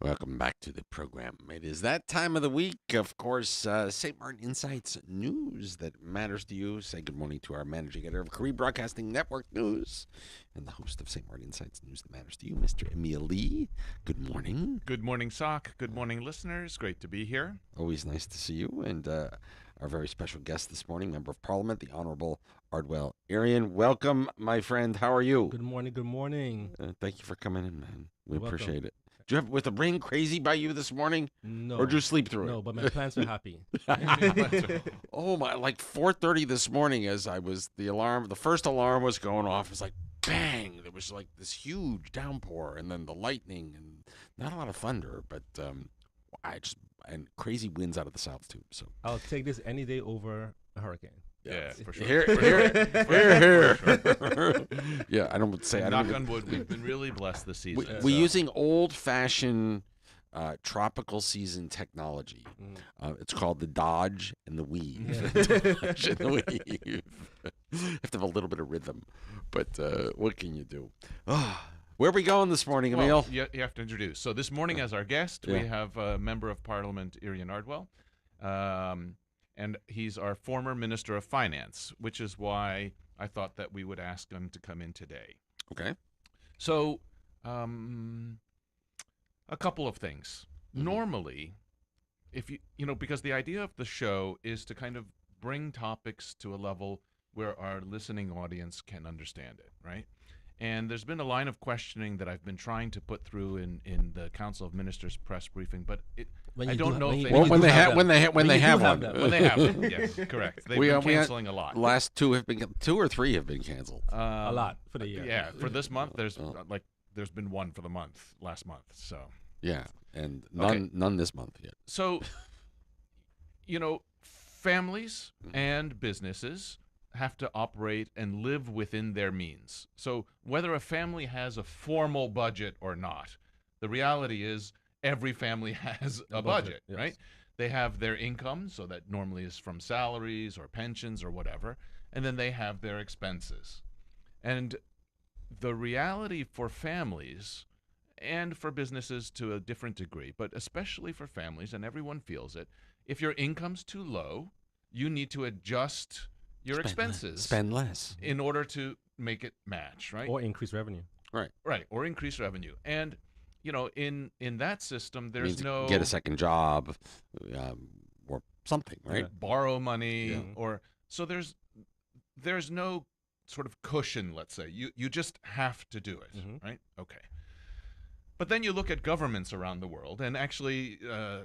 Welcome back to the program. It is that time of the week, of course, St. Maarten Insights news that matters to you. Say good morning to our managing editor of Korea Broadcasting Network News and the host of St. Maarten Insights News that matters to you, Mr. Emil Lee. Good morning. Good morning, Sock. Good morning, listeners. Great to be here. Always nice to see you. And our very special guest this morning, Member of Parliament, the Honorable Ardwell Irion. Welcome, my friend. How are you? Good morning. Good morning. Thank you for coming in, man. We You're welcome. appreciate it. Did you have with the rain crazy by you this morning? No. Or did you sleep through it? No, but my plants are happy. Oh my! Like 4:30 this morning, as the first alarm was going off. It was like bang! There was like this huge downpour, and then the lightning, and not a lot of thunder, but and crazy winds out of the south too. So I'll take this any day over a hurricane. Yeah, for sure. Here. Yeah, I don't say. I don't. Knock on wood. We've been really blessed this season. We're using old-fashioned tropical season technology. It's called the dodge and the weave. The dodge and the weave. You have to have a little bit of rhythm, but what can you do? Where are we going this morning, Emil? Well, you have to introduce. So this morning, as our guest, we have Member of Parliament Irion Ardwell, and he's our former Minister of Finance, which is why I thought that we would ask him to come in today. Okay. So, a couple of things. Mm-hmm. Normally, if because the idea of the show is to kind of bring topics to a level where our listening audience can understand it, right? And there's been a line of questioning that I've been trying to put through in the Council of Ministers press briefing, but I don't know if when they have one. When they have it, yes, correct. They've been canceling a lot. Last two or three have been canceled. A lot for the year. Yeah, for this month, there's been one for the month last month. So yeah, and none this month yet. So, families and businesses have to operate and live within their means. So whether a family has a formal budget or not, the reality is every family has a budget, yes. right? They have their income, so that normally is from salaries or pensions or whatever, and then they have their expenses. And the reality for families and for businesses to a different degree, but especially for families, and everyone feels it, if your income's too low, you need to adjust your expenses. Spend less. In order to make it match, right? Or increase revenue. Right, or increase revenue. And, in that system, there's no... Get a second job or something, right? Borrow money So there's no sort of cushion, let's say. You just have to do it, right? Okay. But then you look at governments around the world, and actually,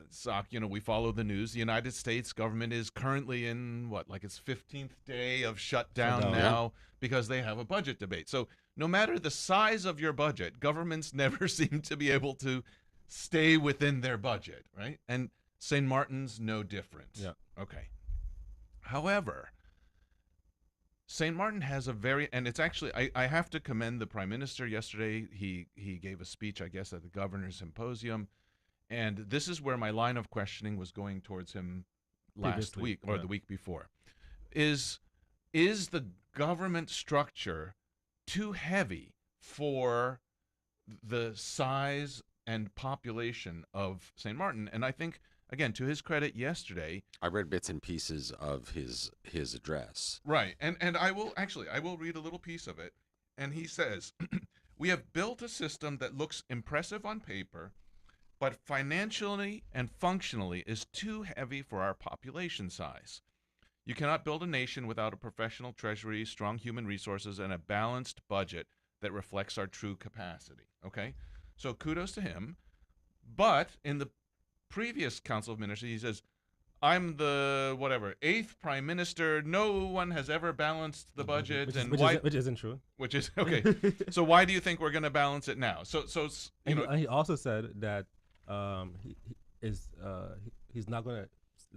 Sock, we follow the news. The United States government is currently in, its 15th day of shutdown now because they have a budget debate. So no matter the size of your budget, governments never seem to be able to stay within their budget, right? And St. Martin's no different. Yeah. Okay. However, St. Martin has and it's actually, I have to commend the Prime Minister yesterday. He gave a speech, I guess, at the Governor's Symposium, and this is where my line of questioning was going towards him last week or the week before. Is the government structure too heavy for the size and population of St. Martin? And I think, again, to his credit, yesterday, I read bits and pieces of his address. Right, and I will read a little piece of it. And he says, "We have built a system that looks impressive on paper, but financially and functionally is too heavy for our population size. You cannot build a nation without a professional treasury, strong human resources, and a balanced budget that reflects our true capacity." Okay, so kudos to him. But in the previous Council of Ministers, he says, "I'm the 8th Prime Minister. No one has ever balanced the budget." Which isn't true. Which is okay. So why do you think we're going to balance it now? So he also said that he's not going to,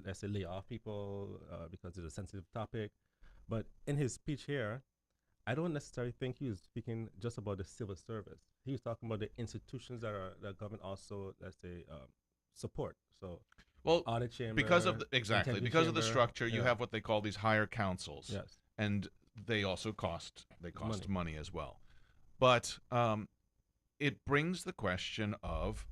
let's say, lay off people because it's a sensitive topic. But in his speech here, I don't necessarily think he was speaking just about the civil service. He was talking about the institutions that government also, let's say, support. So audit chamber, because of the structure, you have what they call these higher councils. Yes. And they also cost money as well. But it brings the question of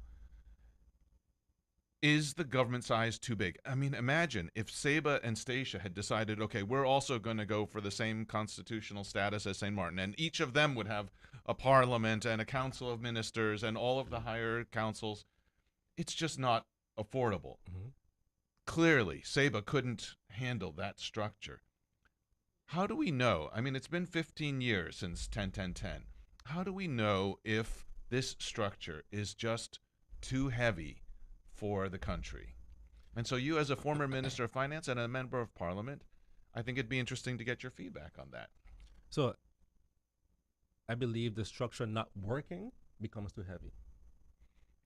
is the government size too big? I mean, imagine if Saba and Stacia had decided, okay, we're also going to go for the same constitutional status as St. Martin, and each of them would have a parliament and a council of ministers and all of the higher councils. It's just not affordable. Mm-hmm. Clearly, Saba couldn't handle that structure. How do we know? I mean, it's been 15 years since 10-10-10. How do we know if this structure is just too heavy for the country? And so you, as a former Minister of Finance and a Member of Parliament, I think it'd be interesting to get your feedback on that. So I believe the structure not working becomes too heavy.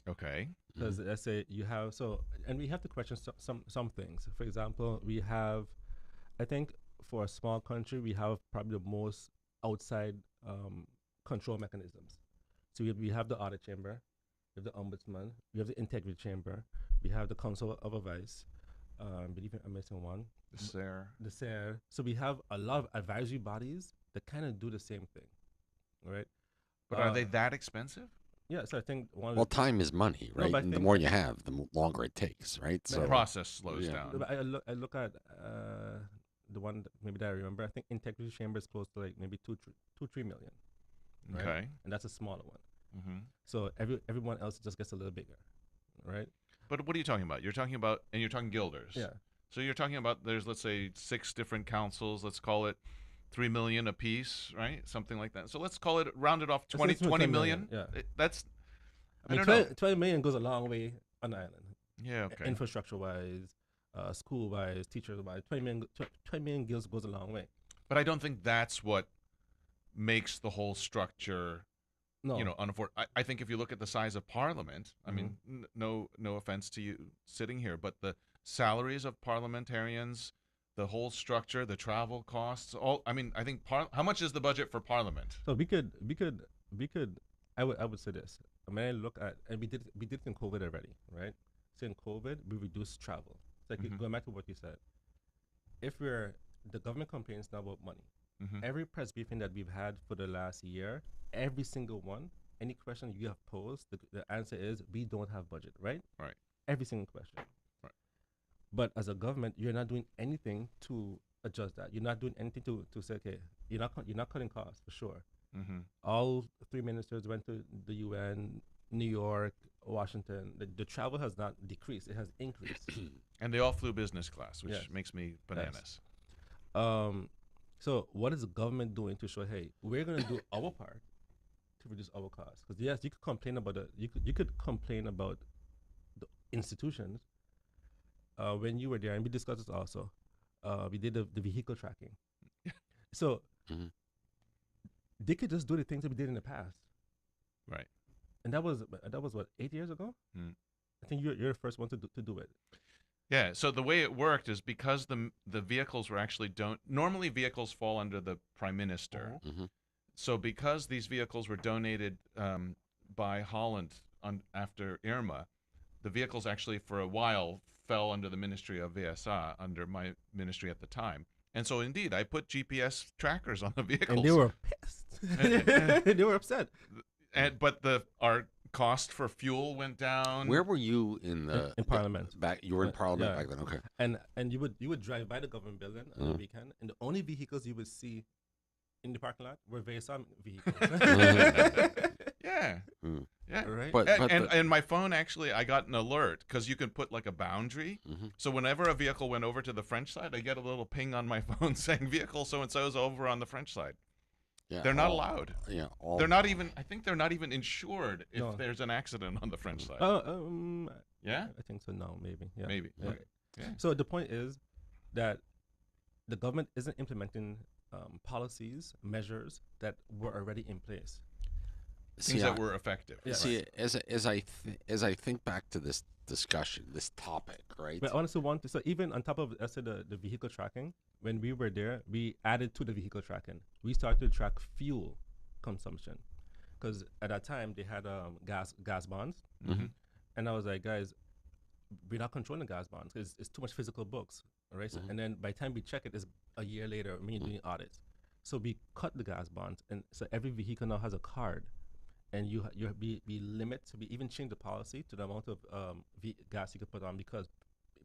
Okay. Because let's say you have and we have to question some things. For example, we have, I think, for a small country, we have probably the most outside control mechanisms. So we have the audit chamber, we have the ombudsman, we have the integrity chamber, we have the council of advice. I believe I'm missing one. The SARE. The SARE. So we have a lot of advisory bodies that kind of do the same thing, right? But are they that expensive? Yeah, so I think one. Well, time is money, No, right? but I And the think- more you have, the longer it takes, right? The process slows Yeah. down. But I look at the one that I remember. I think integrity chamber is close to like maybe 3 million, right? Okay. And that's a smaller one. Mm-hmm. So everyone else just gets a little bigger, right? But what are you talking about? You're talking about, and you're talking guilders. Yeah. So you're talking about there's, let's say, 6 different councils. Let's call it 3 million a piece, right? Something like that. So let's call it, round it off, 20 million. Yeah. That's, I mean, don't know. 20 million goes a long way on the island. Yeah, okay. Infrastructure wise, school wise, teachers wise, 20 million goes a long way. But I don't think that's what makes the whole structure, No. unaffordable. I think if you look at the size of Parliament, I mean, no offense to you sitting here, but the salaries of parliamentarians, the whole structure, the travel costs, I think how much is the budget for Parliament? So we could. I would say this. I mean, I look at, and we did it in COVID already, right? So in COVID, we reduced travel. It's like going back to what you said. If the government complains now about money. Mm-hmm. Every press briefing that we've had for the last year, every single one, any question you have posed, the answer is we don't have budget, right? Right. Every single question. Right. But as a government, you're not doing anything to adjust that. You're not doing anything to say, okay, you're not cutting costs for sure. Mm-hmm. All 3 ministers went to the UN, New York, Washington. The travel has not decreased; it has increased. And they all flew business class, which Yes. makes me bananas. So what is the government doing to show, hey, we're going to do our part to reduce our costs? Because yes, you could complain about you could complain about the institutions. When you were there, and we discussed this also, we did the vehicle tracking. So they could just do the things that we did in the past. Right. And that was what, 8 years ago? Mm. I think you're the first one to do it. Yeah, so the way it worked is because the vehicles were actually normally vehicles fall under the Prime Minister. Mm-hmm. So because these vehicles were donated by Holland after Irma, the vehicles actually for a while fell under the Ministry of VSA, under my ministry at the time. And so indeed, I put GPS trackers on the vehicles. And they were pissed. They were upset. But our cost for fuel went down. Where were you in Parliament? Back, you were in Parliament Yeah. back then. Okay. And you would drive by the government building on the weekend, and the only vehicles you would see in the parking lot were VSA vehicles. Yeah. Mm. Yeah. Right. And my phone, actually, I got an alert because you can put like a boundary. Mm-hmm. So whenever a vehicle went over to the French side, I get a little ping on my phone saying vehicle so-and-so is over on the French side. Yeah, They're not allowed. Yeah. They're not even, I think they're not even insured if No. there's an accident on the French side. Yeah? I think so. No, maybe. Yeah. Maybe. Yeah. Okay. Yeah. So the point is that the government isn't implementing policies, measures that were already in place. Things that were effective. Yeah. See, as I think back to this discussion, this topic, right? But I honestly want to, so even on top of, let's say, the vehicle tracking, when we were there, we added to the vehicle tracking. We started to track fuel consumption. Because at that time, they had gas bonds. Mm-hmm. And I was like, guys, we're not controlling gas bonds because it's too much physical books. All right. So, and then by the time we check it, it's a year later when you're doing audits. So we cut the gas bonds. And so every vehicle now has a card. and you be limit to be even change the policy to the amount of gas you could put on, because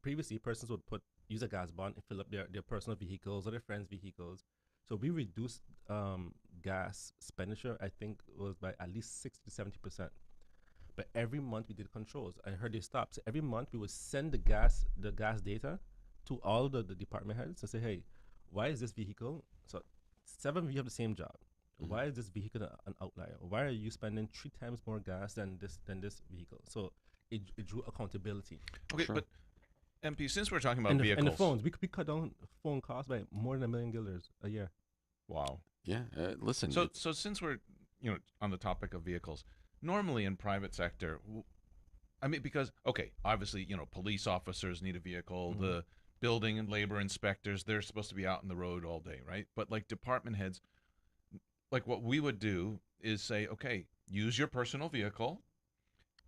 previously persons would use a gas bond and fill up their personal vehicles or their friends' vehicles. So we reduced gas expenditure, I think it was by at least 60 to 70%. But every month we did controls. I heard they stopped. So every month we would send the gas data to all the department heads to say, hey, why is this vehicle? So 7 of you have the same job. Why is this vehicle an outlier? Why are you spending 3 times more gas than this vehicle? So it drew accountability. Okay, Sure. but MP, since we're talking about And vehicles, the phones, we cut down phone costs by more than $1 million a year. wow. Yeah. Listen. So since we're on the topic of vehicles, normally in private sector, I mean, because obviously police officers need a vehicle, the building and labor inspectors, they're supposed to be out on the road all day, right? But like department heads, like what we would do is say, okay, use your personal vehicle.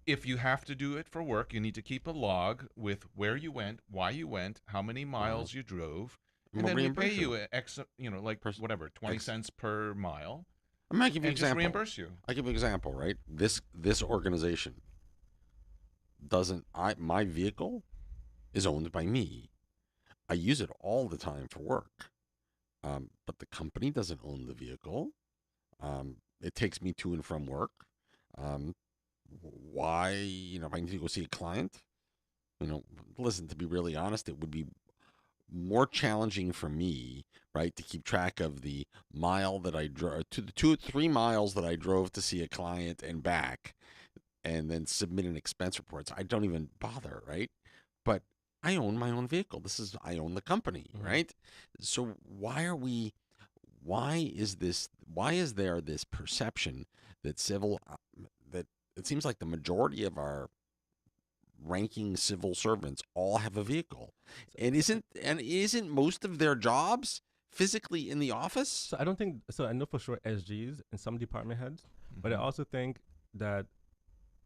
If you have to do it for work, you need to keep a log with where you went, why you went, how many miles you drove, and We'll then we reimburse pay you X, like whatever, 20 X. cents per mile, I'm gonna give you an and just example. reimburse you. I give you an example, right? This organization doesn't. My vehicle is owned by me. I use it all the time for work. But the company doesn't own the vehicle. It takes me to and from work. Um, why, if I need to go see a client, listen, to be really honest, it would be more challenging for me, right, to keep track of the mile that I drove, to the 2 3 miles that I drove to see a client and back, and then submit an expense report. So I don't even bother, right? But I own my own vehicle. I own the company, right? So why is there this perception that that it seems like the majority of our ranking civil servants all have a vehicle, and isn't most of their jobs physically in the office? So I don't think so. I know for sure SGs and some department heads, but I also think that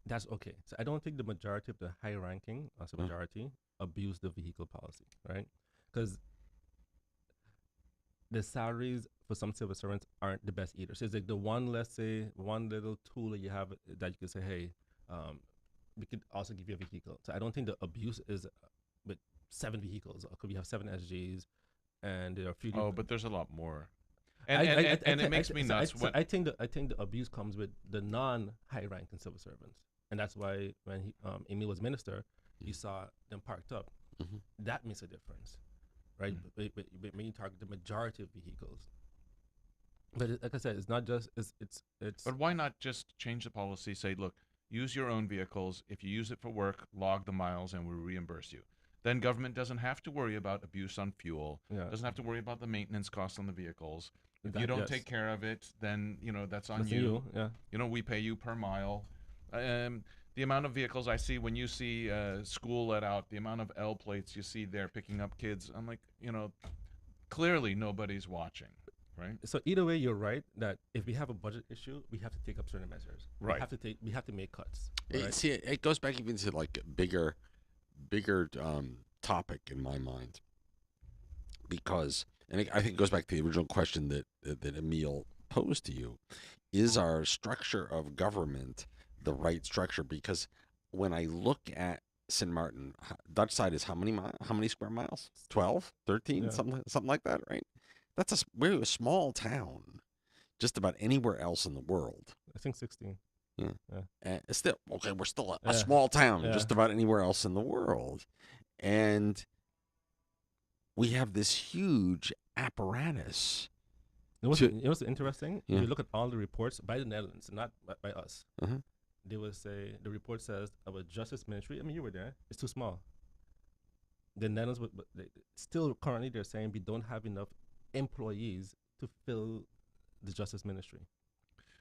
that's okay. So I don't think the majority of the high ranking, also majority, abuse the vehicle policy, right? Because the salaries for some civil servants aren't the best either. So it's like let's say one little tool that you have that you can say, hey, we could also give you a vehicle. So I don't think the abuse is with 7 vehicles. Or could we have 7 SGs, and there are a few. Oh, but there's a lot more. And it makes me nuts. I think the abuse comes with the non-high ranking civil servants, and that's why when Emil was minister, you saw them parked up. That makes a difference, right? But when you target the majority of vehicles, but like I said, it's not just it's. But why not just change the policy? Say, look, use your own vehicles. If you use it for work, log the miles, and we'll reimburse you. Then government doesn't have to worry about abuse on fuel. Doesn't have to worry about the maintenance costs on the vehicles. If you don't take care of it, then that's on you. Yeah. We pay you per mile. The amount of vehicles I see when you see school let out, the amount of L plates you see there picking up kids, I'm like, clearly nobody's watching, right? So either way, you're right that if we have a budget issue, we have to take up certain measures. Right. We have to make cuts. Right? See, it goes back even to like a bigger topic in my mind, because, and I think it goes back to the original question that Emil posed to you: is our structure of government the right structure? Because when I look at St. Maarten, Dutch side is how many square miles? 12, 13, something like that, right? We're a small town, just about anywhere else in the world. I think 16. Yeah. Still, okay, we're still a small town, just about anywhere else in the world. And we have this huge apparatus. What's interesting? If you look at all the reports by the Netherlands, not by us, they will say the report says our justice ministry. I mean, you were there. It's too small. The Netherlands, still currently they're saying we don't have enough employees to fill the justice ministry.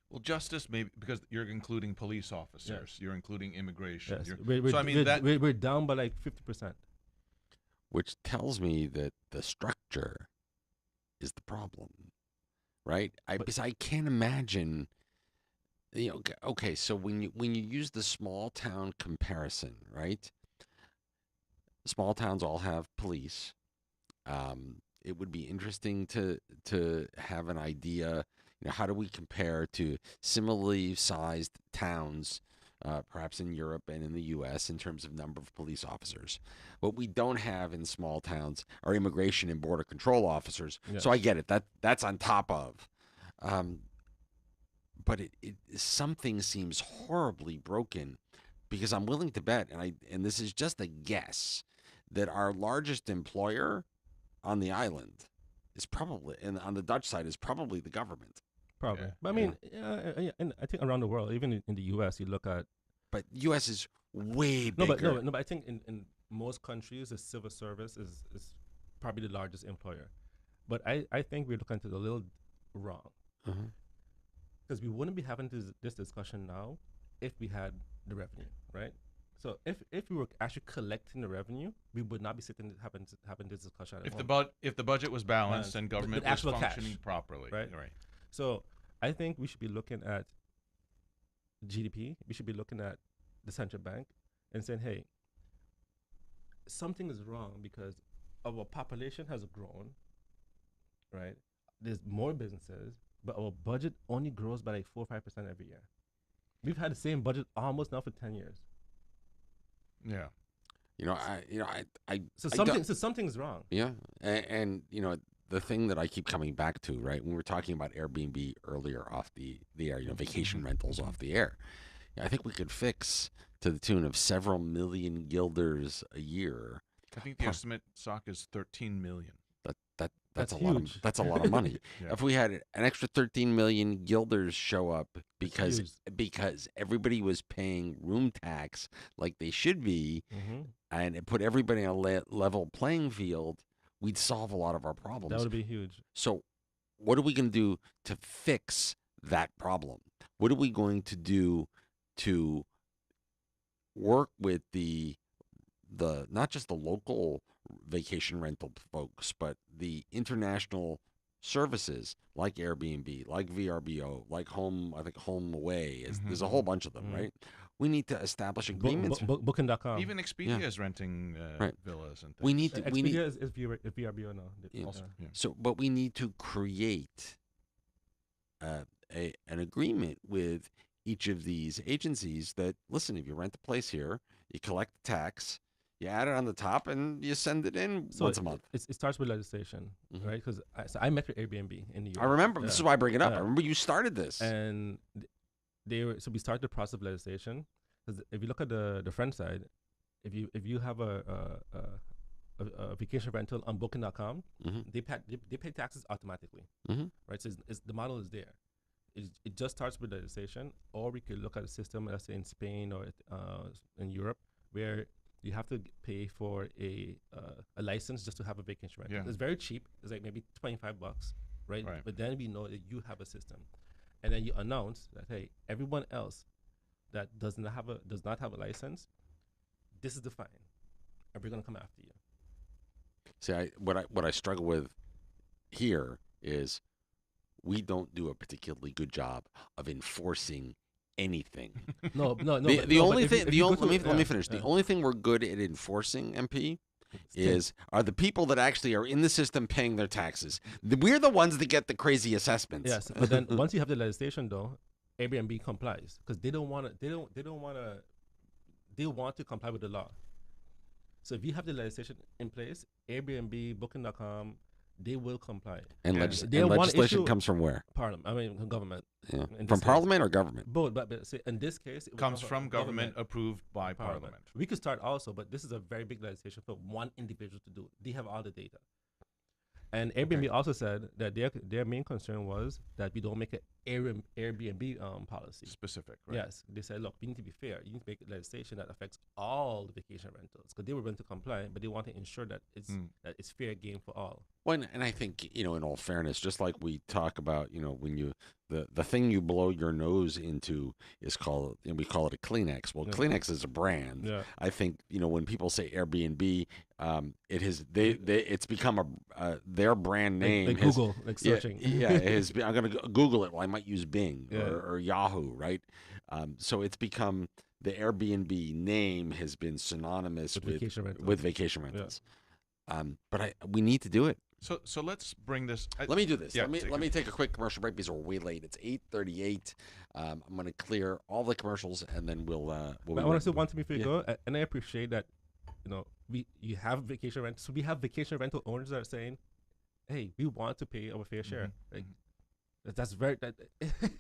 Well, justice, maybe because you're including police officers, you're including immigration. Yes. We're down by like 50%, which tells me that the structure is the problem, right? Because I can't imagine. Okay, so when you use the small town comparison, right? Small towns all have police. It would be interesting to have an idea, how do we compare to similarly sized towns, perhaps in Europe and in the U.S. in terms of number of police officers? What we don't have in small towns are immigration and border control officers. Yes. So I get it. That's on top of. But something seems horribly broken, because I'm willing to bet, and this is just a guess, that our largest employer on the island is probably, and on the Dutch side, is probably the government. Probably. Yeah, But I mean, and I think around the world, even in the U.S., you look at But U.S. is way no, bigger. but I think in most countries, the civil service is probably the largest employer. But I think we're looking at it a little wrong, Uh-huh. because we wouldn't be having this discussion now if we had the revenue, right? So if we were actually collecting the revenue, we would not be sitting having this discussion. At If home. the budget was balanced Balanced, and with government was actual cash, functioning properly, right? right? So I think we should be looking at GDP. We should be looking at the central bank and saying, hey, something is wrong because our population has grown, right? There's more businesses, but our budget only grows by like 4 or 5% every year. We've had the same budget almost now for 10 years. Yeah. So I don't- something's wrong. Yeah, and the thing that I keep coming back to, right? When we were talking about Airbnb earlier off the air, vacation rentals off the air, I think we could fix to the tune of several million guilders a year. I think the estimate SOC is 13 million. That's a That's lot huge. of that's a lot of money. Yeah. If we had an extra 13 million guilders show up huge. because everybody was paying room tax like they should be, Mm-hmm. and it put everybody on a level playing field, we'd solve a lot of our problems. That would be huge. So, what are we going to do to fix that problem? What are we going to do to work with the not just the local vacation rental folks, but the international services like Airbnb, like VRBO, like Home Away. There's a whole bunch of them, Mhm. right? We need to establish agreements. Booking.com. Even Expedia is renting Right. villas and things. we need to. We need. Expedia is VRBO now. Yeah. Also, yeah. So, but we need to create an agreement with each of these agencies that, listen, if you rent a place here, you collect the tax, you add it on the top, and you send it in once a month. It starts with legislation, Mhm. right? Because I met with Airbnb in the US. I remember. This is why I bring it up. Yeah. I remember you started this. And so we started the process of legislation. Because if you look at the front side, if you have a vacation rental on Booking.com, Mhm. they pay taxes automatically, Mhm. right? So the model is there. It just starts with legislation, or we could look at a system, let's say in Spain or in Europe, where you have to pay for a license just to have a vacation rental. Yeah. It's very cheap. It's like maybe $25, right? Right. But then we know that you have a system, and then you announce that, hey, everyone else that does not have a license, this is the fine, and we're gonna come after you. See, what I struggle with here is we don't do a particularly good job of enforcing anything. No. The only thing, let me finish. Yeah. The only thing we're good at enforcing, MP, It's are the people that actually are in the system paying their taxes. We're the ones that get the crazy assessments. Yes, but then once you have the legislation, though, Airbnb complies because they want to comply with the law. So if you have the legislation in place, Airbnb, Booking.com, they will comply. And, Yeah. legis- They and want to legislation issue- comes from where? Government. Yeah. In From this case. Parliament or government? Both, but say in this case, it will Comes come from government approved by Parliament. We could start also, but this is a very big legislation for one individual to do. They have all the data. And Airbnb also said that their main concern was that we don't make an Airbnb policy. Specific, right? Yes, they said, look, we need to be fair. You need to make legislation that affects all the vacation rentals because they were going to comply, but they want to ensure that it's fair game for all. Well, and I think, in all fairness, just like we talk about, when the thing you blow your nose into is called, we call it a Kleenex. Well, Yeah. Kleenex is a brand. Yeah. I think, when people say Airbnb, it's become their brand name. Like has- Google, like Yeah, searching. I'm going to Google it. Well, I might use Bing Yeah. or Yahoo, right? So it's become, the Airbnb name has been synonymous With vacation rentals. with vacation rentals. But we need to do it. So let's bring this. Let me do this. Yeah, Let me take a quick commercial break because we're way late. It's 8:38. I'm going to clear all the commercials and then we'll But be I want right- to say one thing before you Yeah. go, and I appreciate that, you have vacation rent. So we have vacation rental owners that are saying, "Hey, we want to pay our fair share." Like that's very that.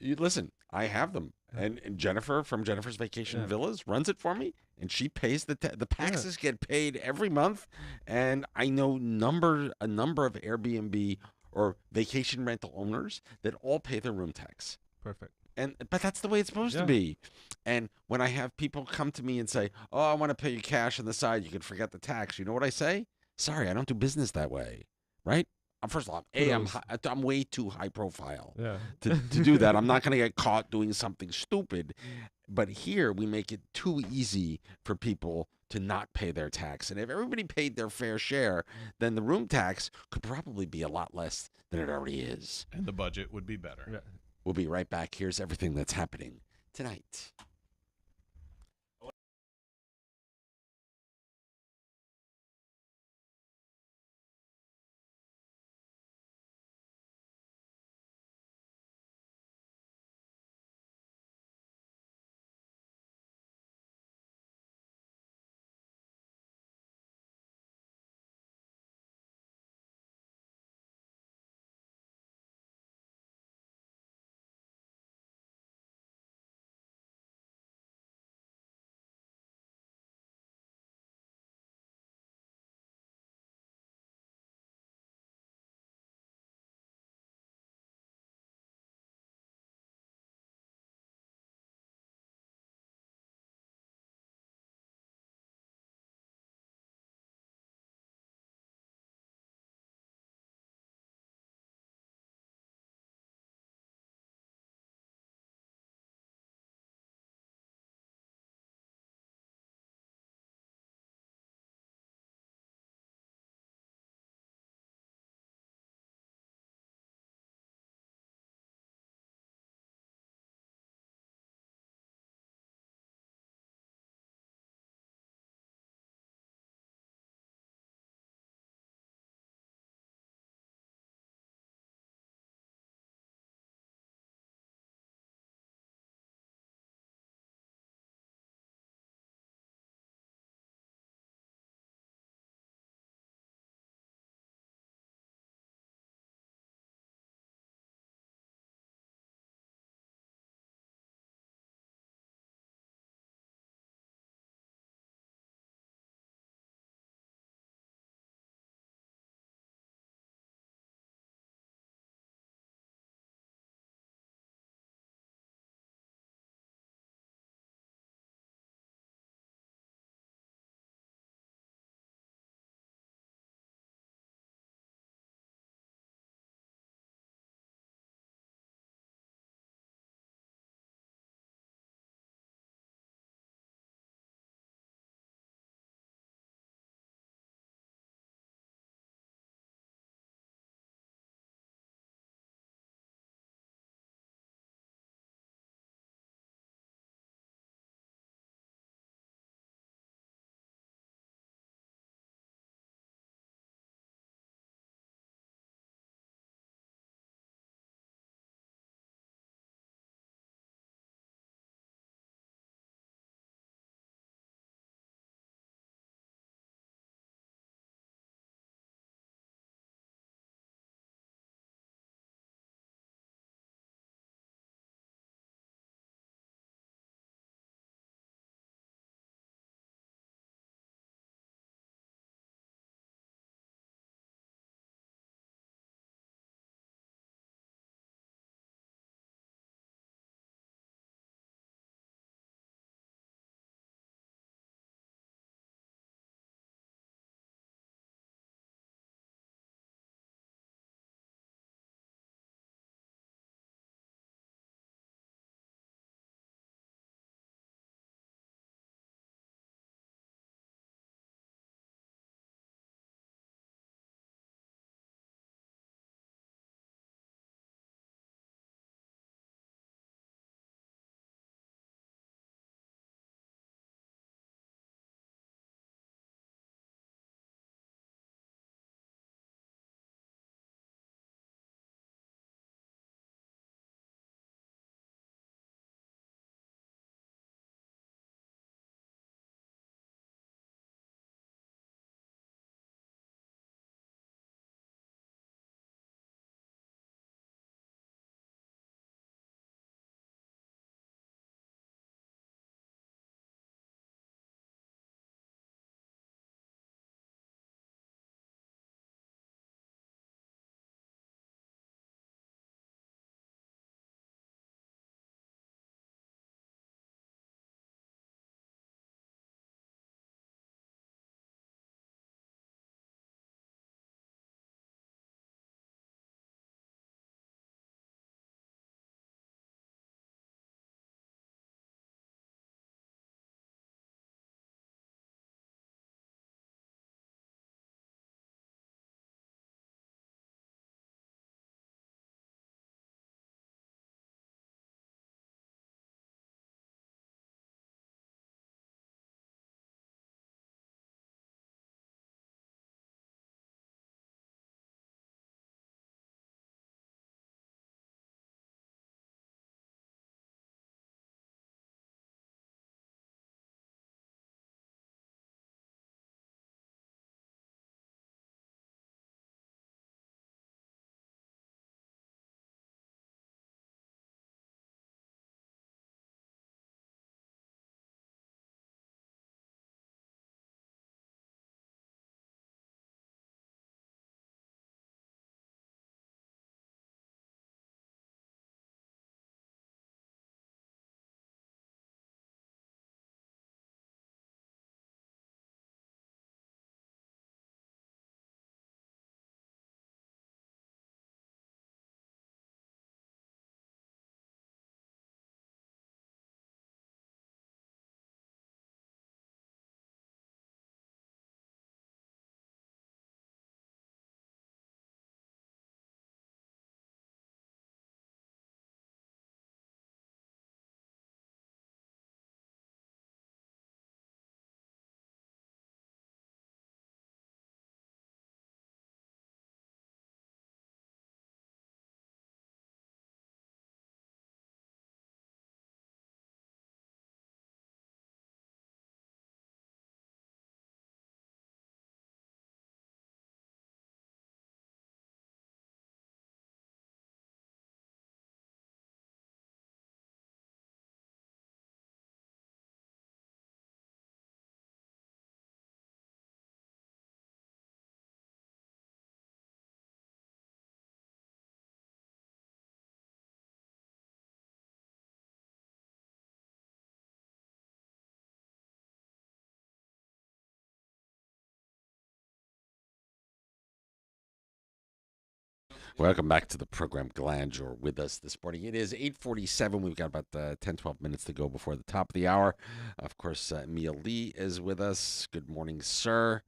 You listen, I have them, and Jennifer from Jennifer's Vacation Yeah. Villas runs it for me, and she pays the taxes get paid every month, and I know a number of Airbnb or vacation rental owners that all pay their room tax. Perfect. But that's the way it's supposed to Yeah. be. And when I have people come to me and say, "Oh, I want to pay you cash on the side, you can forget the tax," you know what I say? Sorry, I don't do business that way, right? First of all, Kudos. I'm way too high profile Yeah. to do that. I'm not going to get caught doing something stupid. But here we make it too easy for people to not pay their tax. And if everybody paid their fair share, then the room tax could probably be a lot less than it already is. And the budget would be better. Yeah. We'll be right back. Here's everything that's happening tonight. Welcome back to the program. Glad you're with us this morning. It is 8:47. We've got about 10, 12 minutes to go before the top of the hour. Of course, Emil Lee is with us. Good morning, sir.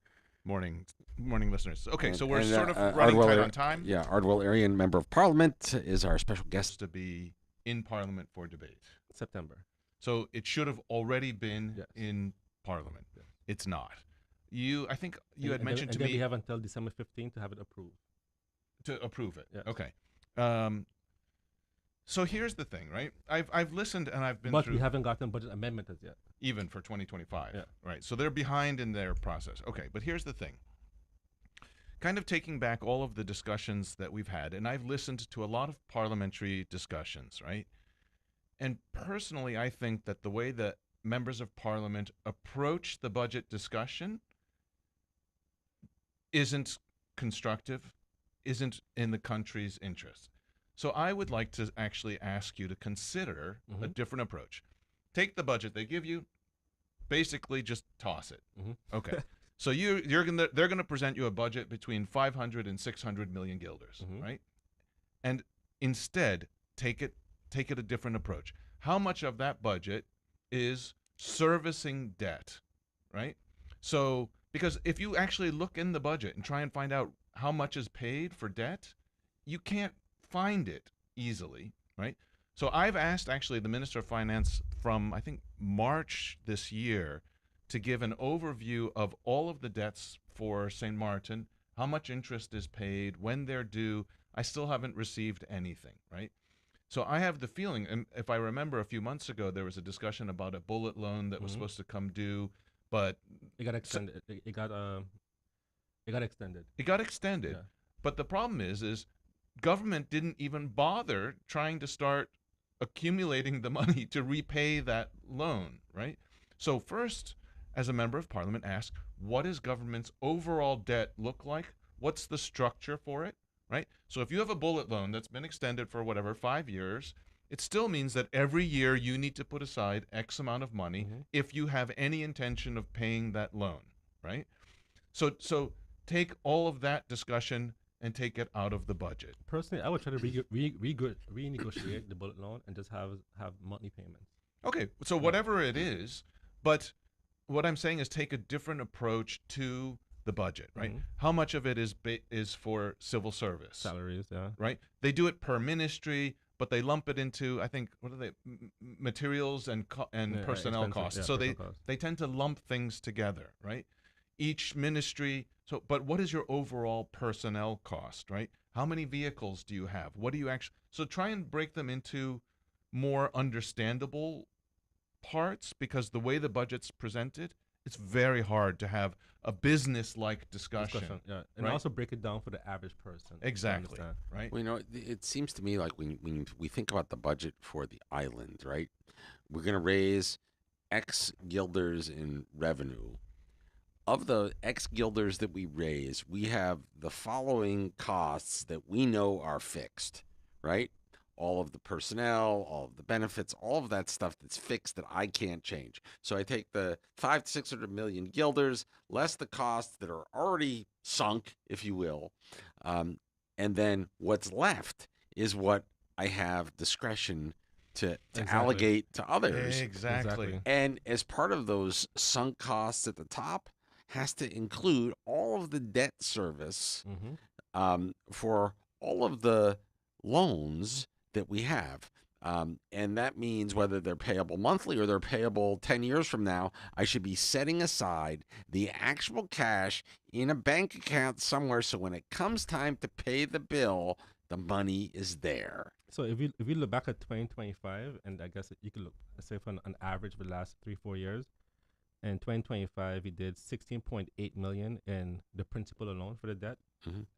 Morning, listeners. Okay, so we're And, sort of running tight on time. Yeah, Ardwell Irion, member of Parliament, is our special guest. To be in Parliament for debate. September. So it should have already been Yes. in Parliament. Yes. It's not. I think you had And mentioned then, to and then me we have until December 15th to have it approved. to approve it. Yes. Okay. So here's the thing, right? I've listened and I've been But through we haven't gotten budget amendment as yet. even for 2025. Yeah. Right. So they're behind in their process. Okay, but here's the thing. Kind of taking back all of the discussions that we've had, and I've listened to a lot of parliamentary discussions, right? And personally, I think that the way that members of parliament approach the budget discussion isn't constructive, isn't in the country's interest. So I would like to actually ask you to consider a different approach. Take the budget they give you, basically just toss it. Okay. So they're gonna present you a budget between 500 and 600 million guilders, right? And instead, take it a different approach. How much of that budget is servicing debt, right? So because if you actually look in the budget and try and find out how much is paid for debt, you can't find it easily, right? So I've asked actually the Minister of Finance from I think March this year to give an overview of all of the debts for St. Martin, how much interest is paid, when they're due. I still haven't received anything, right? So I have the feeling, and if I remember a few months ago, there was a discussion about a bullet loan that was supposed to come due, but It got extended. It got extended. It got extended. Yeah. But the problem is government didn't even bother trying to start accumulating the money to repay that loan, right? So first, as a member of parliament, ask, what does government's overall debt look like? What's the structure for it, right? So if you have a bullet loan that's been extended for whatever, 5 years, it still means that every year you need to put aside X amount of money if you have any intention of paying that loan, right? So take all of that discussion and take it out of the budget. Personally, I would try to renegotiate the bullet loan and just have monthly payments. Okay, so whatever it is, but what I'm saying is take a different approach to the budget, right? How much of it is for civil service? Salaries, yeah. Right? They do it per ministry, but they lump it into, I think, what are they? Materials and personnel costs. So they tend to lump things together, right? Each ministry. So, but what is your overall personnel cost, right? How many vehicles do you have? What do you actually? So try and break them into more understandable parts, because the way the budget's presented, it's very hard to have a business-like discussion. Yeah, and right? also break it down for the average person. to Exactly. understand. Right. Well, it seems to me like when we think about the budget for the island, right? We're going to raise X guilders in revenue. Of the X guilders that we raise, we have the following costs that we know are fixed, right? All of the personnel, all of the benefits, all of that stuff that's fixed that I can't change. So I take the 500 to 600 million guilders, less the costs that are already sunk, if you will, and then what's left is what I have discretion to allocate to others. Exactly. And as part of those sunk costs at the top, has to include all of the debt service for all of the loans that we have. And that means whether they're payable monthly or they're payable 10 years from now, I should be setting aside the actual cash in a bank account somewhere, so when it comes time to pay the bill, the money is there. So if you look back at 2025, and I guess you could look, let's say, for an average for the last 3-4 years, in 2025, we did 16.8 million in the principal alone for the debt,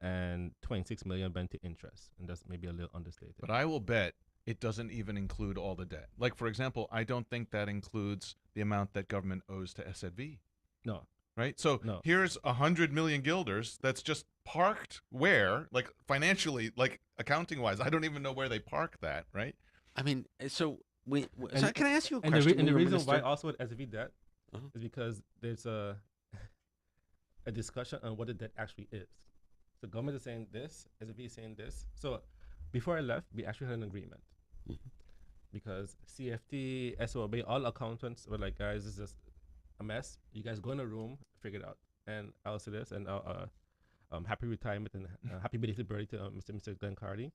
and 26 million went to interest, and that's maybe a little understated. But I will bet it doesn't even include all the debt. Like, for example, I don't think that includes the amount that government owes to SZV. No. Right? So here's 100 million guilders that's just parked where? Like, financially, like, accounting-wise, I don't even know where they park that, right? I mean, so can I ask you a and question? And the reason why also with SZV debt is because there's a discussion on what the debt actually is. So government is saying this, SFB is saying this. So before I left, we actually had an agreement. Because CFT, SOB, all accountants were like, guys, this is just a mess. You guys go in a room, figure it out. And I'll say this, and happy retirement and happy belated birthday to Mr. Glenn Cardi.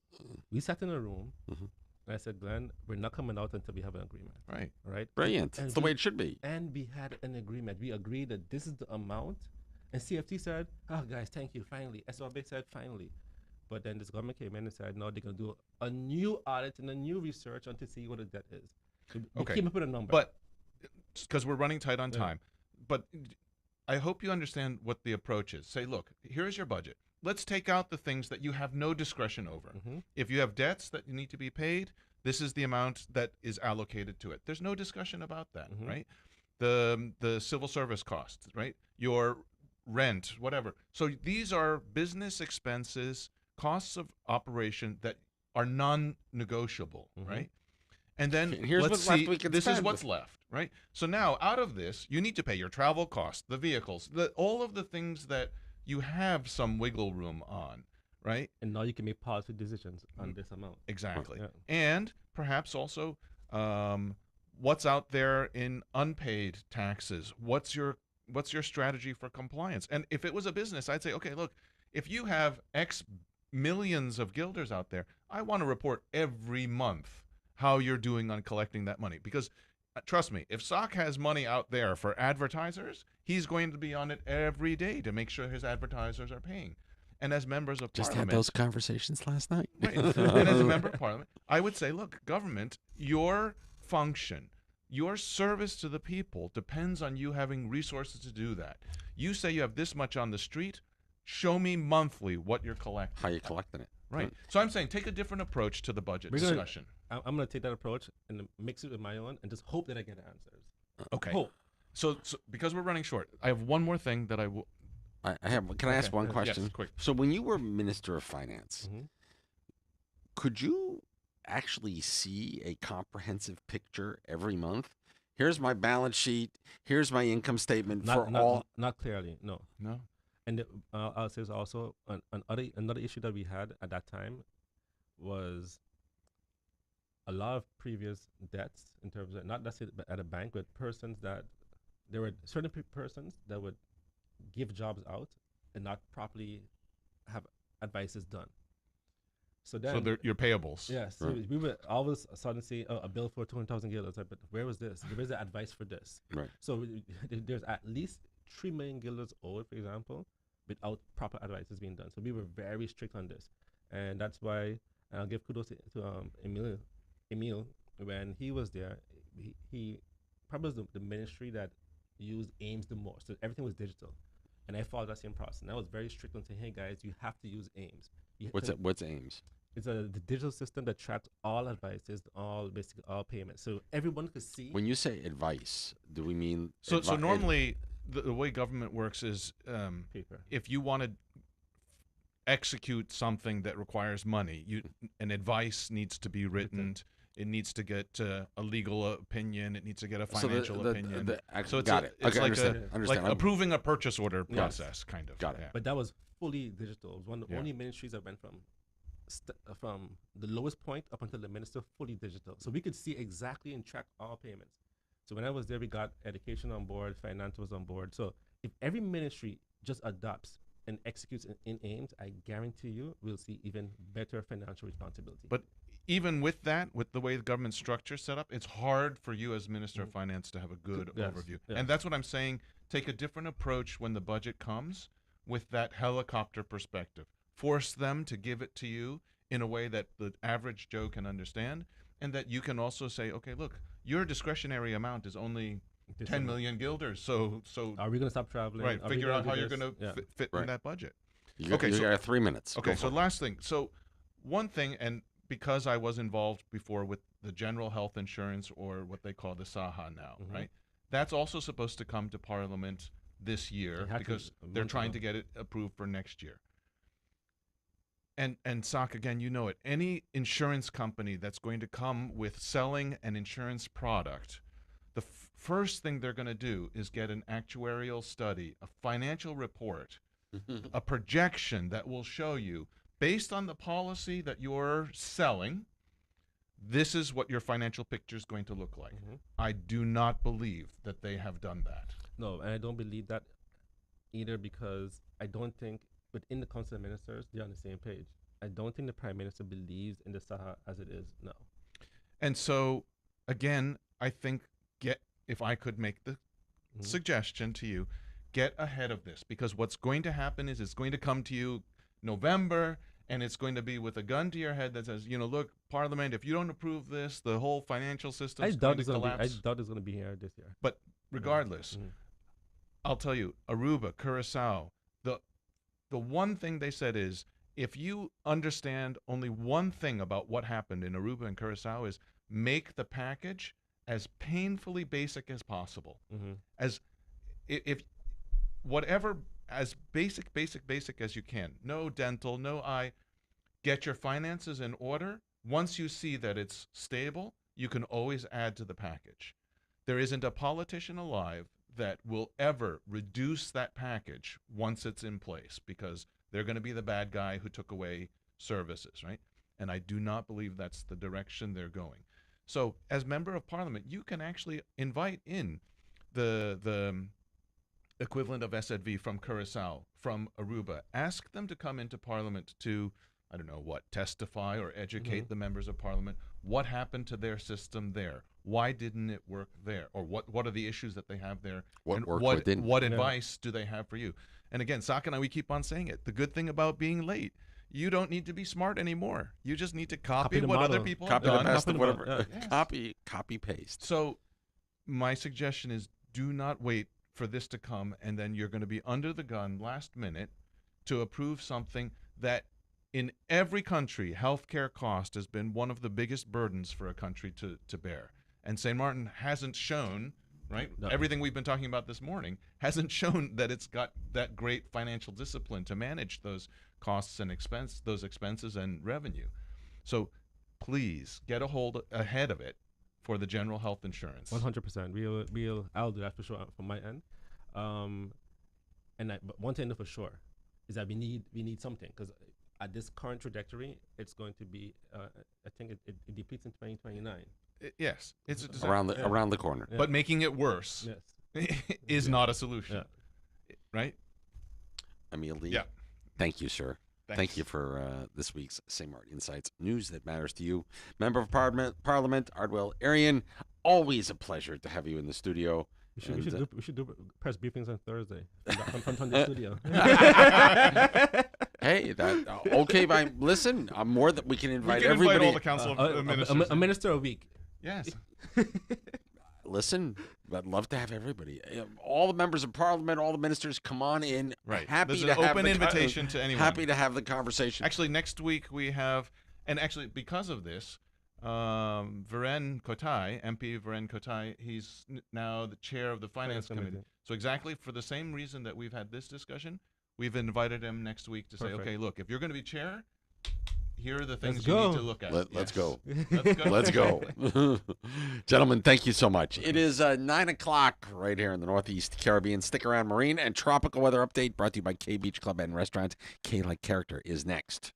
We sat in a room, and I said, Glenn, we're not coming out until we have an agreement. Right. Right? Brilliant. And It's the way it should be. And we had an agreement. We agreed that this is the amount. And CFT said, oh, guys, thank you, finally. SOB said, finally. But then this government came in and said, no, they're going to do a new audit and a new research on to see what the debt is. So we came up with a number. But because we're running tight on time, but I hope you understand what the approach is. Say, look, here's your budget. Let's take out the things that you have no discretion over. If you have debts that need to be paid, this is the amount that is allocated to it. There's no discussion about that, right? The civil service costs, right? Your rent, whatever. So these are business expenses, costs of operation that are non-negotiable, right? And then Here's let's what's see, left we can this is spend. what's left, right? So now out of this, you need to pay your travel costs, the vehicles, all of the things that you have some wiggle room on, right? And now you can make positive decisions on this amount. Exactly. Yeah. And perhaps also what's out there in unpaid taxes. What's your strategy for compliance? And if it was a business, I'd say, okay, look, if you have X millions of guilders out there, I want to report every month how you're doing on collecting that money. Because trust me, if SOC has money out there for advertisers, he's going to be on it every day to make sure his advertisers are paying. And as members of Just parliament, had those conversations last night. right, and as a member of parliament, I would say, look, government, your function, your service to the people depends on you having resources to do that. You say you have this much on the street, show me monthly what you're collecting. How you collecting it? Right. So I'm saying take a different approach to the budget discussion. I'm going to take that approach and mix it with my own and just hope that I get answers. Okay. Hope. So because we're running short, I have one more thing that I will. I have. Can I ask one question? Yes, quick. So when you were Minister of Finance, could you actually see a comprehensive picture every month? Here's my balance sheet. Here's my income statement Not clearly, no. No. And I'll say also another issue that we had at that time was a lot of previous debts in terms of not necessarily at a bank, but persons that there were certain persons that would give jobs out and not properly have advices done. So then, So your payables. yes, we would always suddenly see a bill for 200,000 guilders. But where was this? Where's the advice for this? Right. So there's at least 3 million guilders owed, for example, without proper advices being done. So we were very strict on this, and that's why I'll give kudos to Emil when he was there. He probably was the ministry that used AIMS the most. So everything was digital, and I followed that same process. And I was very strict on saying, "Hey guys, you have to use AIMS." What's AIMS? It's the digital system that tracks all advices, basically all payments, so everyone could see. When you say advice, do we mean So normally the way government works is paper. if you want to execute something that requires money, an advice needs to be written. It needs to get a legal opinion. It needs to get a financial opinion. So it's got it. It's Okay, like understand. like approving a purchase order process, kind of. Got it. Yeah. But that was fully digital. It was one of the Yeah. only ministries that went from the lowest point up until the minister fully digital. So we could see exactly and track all payments. So when I was there, we got education on board, finance was on board. So if every ministry just adopts and executes in AIMS, I guarantee you we'll see even better financial responsibility. But even with that, with the way the government structure is set up, it's hard for you as Minister of Finance to have a good overview. Yes. And that's what I'm saying. Take a different approach when the budget comes with that helicopter perspective. Force them to give it to you in a way that the average Joe can understand, and that you can also say, okay, look, your discretionary amount is only 10 million guilders. So are we going to stop traveling? right, Are we figure gonna out do how you're this? going to Yeah. fit Right. in that budget. You got 3 minutes. Okay, Go so for it. last thing. So one thing, and because I was involved before with the general health insurance, or what they call the SAHA now, right? That's also supposed to come to Parliament this year It had to because a they're month trying ago. to get it approved for next year. And SOC, again, you know it. Any insurance company that's going to come with selling an insurance product, the first thing they're going to do is get an actuarial study, a financial report a projection that will show you, based on the policy that you're selling, this is what your financial picture is going to look like. I do not believe that they have done that. No, and I don't believe that either, because I don't think within the Council of Ministers they're on the same page. I don't think the Prime Minister believes in the SAHA as it is now. And so, again, I think if I could make the suggestion to you, get ahead of this, because what's going to happen is it's going to come to you November, and it's going to be with a gun to your head that says, look, Parliament, if you don't approve this, the whole financial system is going to collapse. I doubt it's going to be here this year. But regardless, I'll tell you, Aruba, Curacao, the one thing they said is, if you understand only one thing about what happened in Aruba and Curacao, is make the package as painfully basic as possible. As basic as you can. No dental, no eye. Get your finances in order. Once you see that it's stable, you can always add to the package. There isn't a politician alive that will ever reduce that package once it's in place, because they're going to be the bad guy who took away services, right? And I do not believe that's the direction they're going. So as Member of Parliament, you can actually invite in the equivalent of SZV from Curacao, from Aruba. Ask them to come into Parliament to, I don't know what, testify or educate the members of Parliament. What happened to their system there? Why didn't it work there? Or what are the issues that they have there? What worked, what didn't? What advice do they have for you? And again, Saka and I, we keep on saying it. The good thing about being late, you don't need to be smart anymore. You just need to copy what other people have done. Copy paste. So my suggestion is, do not wait for this to come, and then you're going to be under the gun last minute to approve something that in every country, healthcare cost has been one of the biggest burdens for a country to bear. And St. Maarten hasn't shown, right? No. Everything we've been talking about this morning hasn't shown that it's got that great financial discipline to manage those costs and those expenses and revenue. So please get ahead of it for the general health insurance. 100%. I'll do that for sure from my end. But one thing for sure is that we need something, because at this current trajectory, it's going to be. I think it depletes in 2029. Yes, it's around the corner. Yeah. But making it worse is not a solution, right? Emil Lee, yeah. Thank you, sir. Thanks. Thank you for this week's St. Maarten Insights, news that matters to you. Member of Parliament, Ardwell Irion, always a pleasure to have you in the studio. We should do press briefings on Thursday from the studio. Hey, okay, listen, I'm more that we can invite everybody. Invite all the council of ministers. A minister a week. Yes. Listen, I'd love to have everybody. All the members of Parliament, all the ministers, come on in. Right. Happy There's to an have open invitation to anyone. Happy to have the conversation. Actually, next week we have, and actually because of this, Viren Kotai, MP Viren Kotai, he's now the chair of the Finance Committee. So exactly for the same reason that we've had this discussion, we've invited him next week to say, okay, look, if you're going to be chair, here are the things you need to look at. Let's go. Let's go. Let's go. Gentlemen, thank you so much. It is 9 o'clock right here in the Northeast Caribbean. Stick around. Marine and tropical weather update brought to you by K Beach Club and Restaurant. K like character is next.